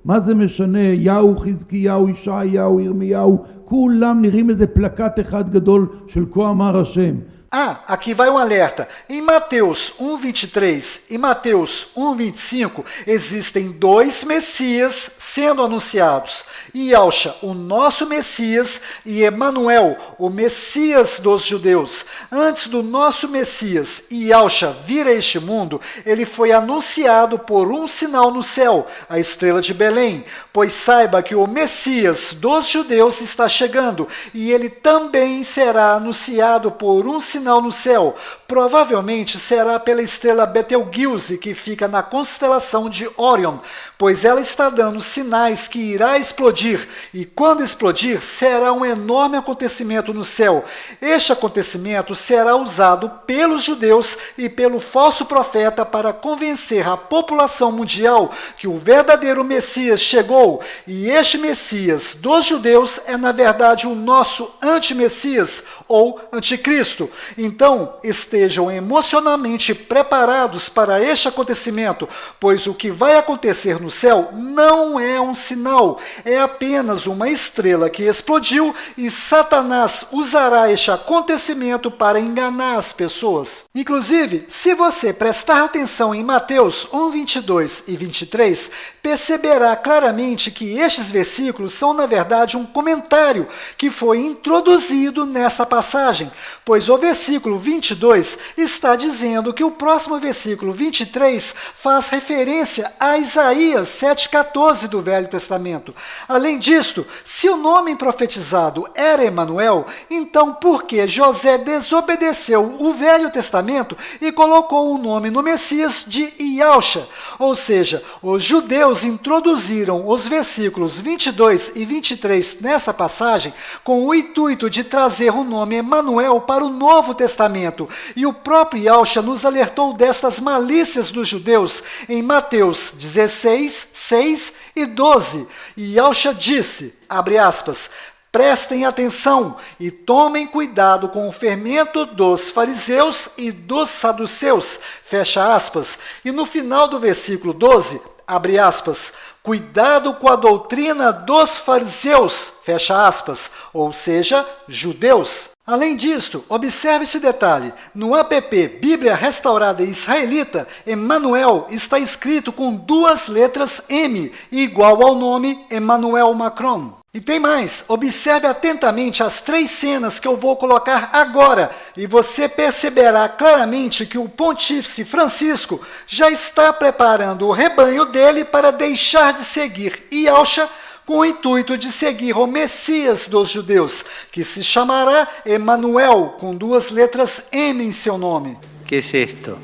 מה זה משנה? יהו, חזקיהו, ישעיהו, ירמיהו, כולם נראים איזה פלקט אחד גדול של כה אמר השם. Aqui vai um alerta. Em Mateus 1:23 e Mateus 1:25 existem 2 Messias sendo anunciados. Yahshua, o nosso Messias, e Emanuel, o Messias dos judeus. Antes do nosso Messias, Yahshua, vir a este mundo, ele foi anunciado por um sinal no céu, a estrela de Belém. Pois saiba que o Messias dos judeus está chegando, e ele também será anunciado por um sinal no céu. Provavelmente será pela estrela Betelgeuse, que fica na constelação de Órion, pois ela está dando sinais que irá explodir, e quando explodir, será um enorme acontecimento no céu. Este acontecimento será usado pelos judeus e pelo falso profeta para convencer a população mundial que o verdadeiro Messias chegou, e este Messias dos judeus é, na verdade, o nosso anti-Messias, ou anticristo. Então, estejam emocionalmente preparados para este acontecimento, pois o que vai acontecer no céu não é um sinal, é apenas uma estrela que explodiu, e Satanás usará este acontecimento para enganar as pessoas. Inclusive, se você prestar atenção em Mateus 1:22 e 23, perceberá claramente que estes versículos são, na verdade, um comentário que foi introduzido nesta passagem, pois o versículo 22 está dizendo que o próximo versículo 23 faz referência a Isaías 7,14 do Velho Testamento. Além disto, se o nome profetizado era Emanuel, então por que José desobedeceu o Velho Testamento e colocou o nome no Messias de Yahshua? Ou seja, os judeus introduziram os versículos 22 e 23 nessa passagem com o intuito de trazer o nome Emanuel para o Novo Testamento, e o próprio Yahshua nos alertou destas malícias dos judeus em Mateus 16, 6 e 12. E Yahshua disse, abre aspas, prestem atenção e tomem cuidado com o fermento dos fariseus e dos saduceus, fecha aspas. E no final do versículo 12, abre aspas, cuidado com a doutrina dos fariseus, fecha aspas, ou seja, judeus. Além disto, observe esse detalhe. No app Bíblia Restaurada Israelita, Emanuel está escrito com 2 letras M, igual ao nome Emmanuel Macron. E tem mais, observe atentamente as 3 cenas que eu vou colocar agora, e você perceberá claramente que o pontífice Francisco já está preparando o rebanho dele para deixar de seguir Yahshua com o intuito de seguir o Messias dos judeus, que se chamará Emanuel, com 2 letras M em seu nome. ¿Qué es esto?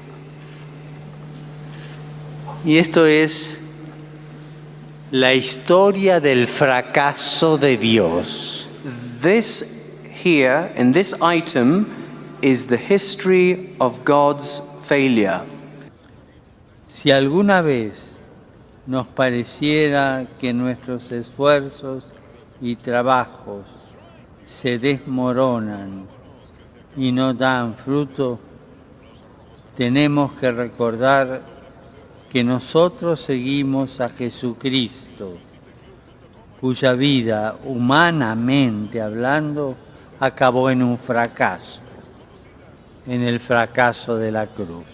Y esto es la historia del fracaso de Dios. This here, in this item, is the history of God's failure. Si alguna vez nos pareciera que nuestros esfuerzos y trabajos se desmoronan y no dan fruto, tenemos que recordar que nosotros seguimos a Jesucristo, cuya vida, humanamente hablando, acabó en un fracaso, en el fracaso de la cruz.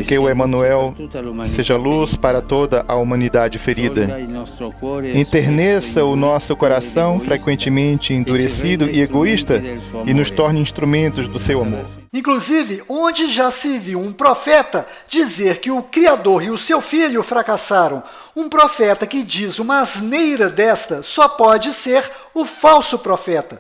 Que o Emanuel seja luz para toda a humanidade ferida. Enterneça o nosso coração frequentemente endurecido e egoísta e nos torne instrumentos do seu amor. Inclusive, onde já se viu um profeta dizer que o Criador e o seu Filho fracassaram? Um profeta que diz uma asneira desta só pode ser o falso profeta.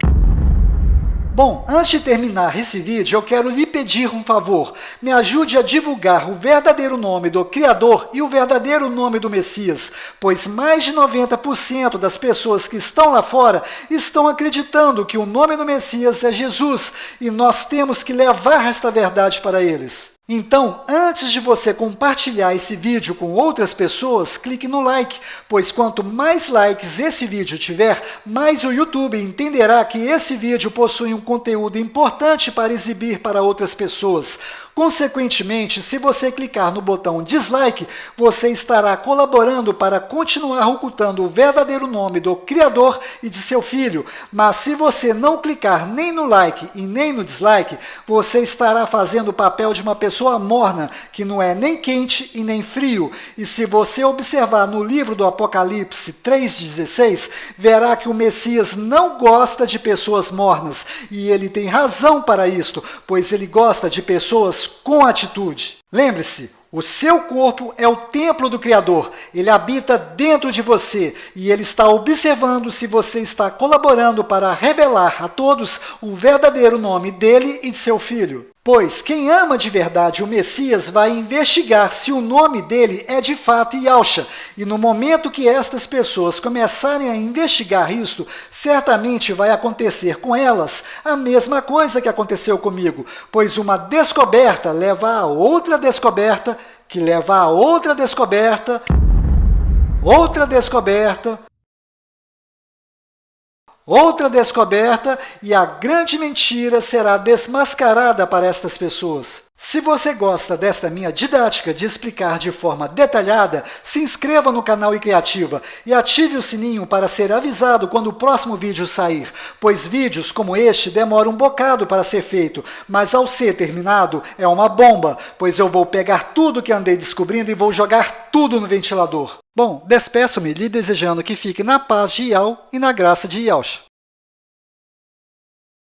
Bom, antes de terminar esse vídeo, eu quero lhe pedir um favor. Me ajude a divulgar o verdadeiro nome do Criador e o verdadeiro nome do Messias, pois mais de 90% das pessoas que estão lá fora estão acreditando que o nome do Messias é Jesus, e nós temos que levar esta verdade para eles. Então, antes de você compartilhar esse vídeo com outras pessoas, clique no like, pois quanto mais likes esse vídeo tiver, mais o YouTube entenderá que esse vídeo possui um conteúdo importante para exibir para outras pessoas. Consequentemente, se você clicar no botão dislike, você estará colaborando para continuar ocultando o verdadeiro nome do Criador e de seu Filho. Mas se você não clicar nem no like e nem no dislike, você estará fazendo o papel de uma pessoa morna, que não é nem quente e nem frio. E se você observar no livro do Apocalipse 3,16, verá que o Messias não gosta de pessoas mornas. E ele tem razão para isto, pois ele gosta de pessoas com atitude. Lembre-se, o seu corpo é o templo do Criador. Ele habita dentro de você e ele está observando se você está colaborando para revelar a todos o verdadeiro nome dele e de seu Filho. Pois quem ama de verdade o Messias vai investigar se o nome dele é de fato Yahshua. E no momento que estas pessoas começarem a investigar isto, certamente vai acontecer com elas a mesma coisa que aconteceu comigo. Pois uma descoberta leva a outra descoberta, que leva a outra descoberta, outra descoberta, outra descoberta, e a grande mentira será desmascarada para estas pessoas. Se você gosta desta minha didática de explicar de forma detalhada, se inscreva no canal iCriativa e ative o sininho para ser avisado quando o próximo vídeo sair, pois vídeos como este demoram um bocado para ser feito, mas ao ser terminado é uma bomba, pois eu vou pegar tudo que andei descobrindo e vou jogar tudo no ventilador. Bom, despeço-me lhe desejando que fique na paz de Yahweh e na graça de Yahshua.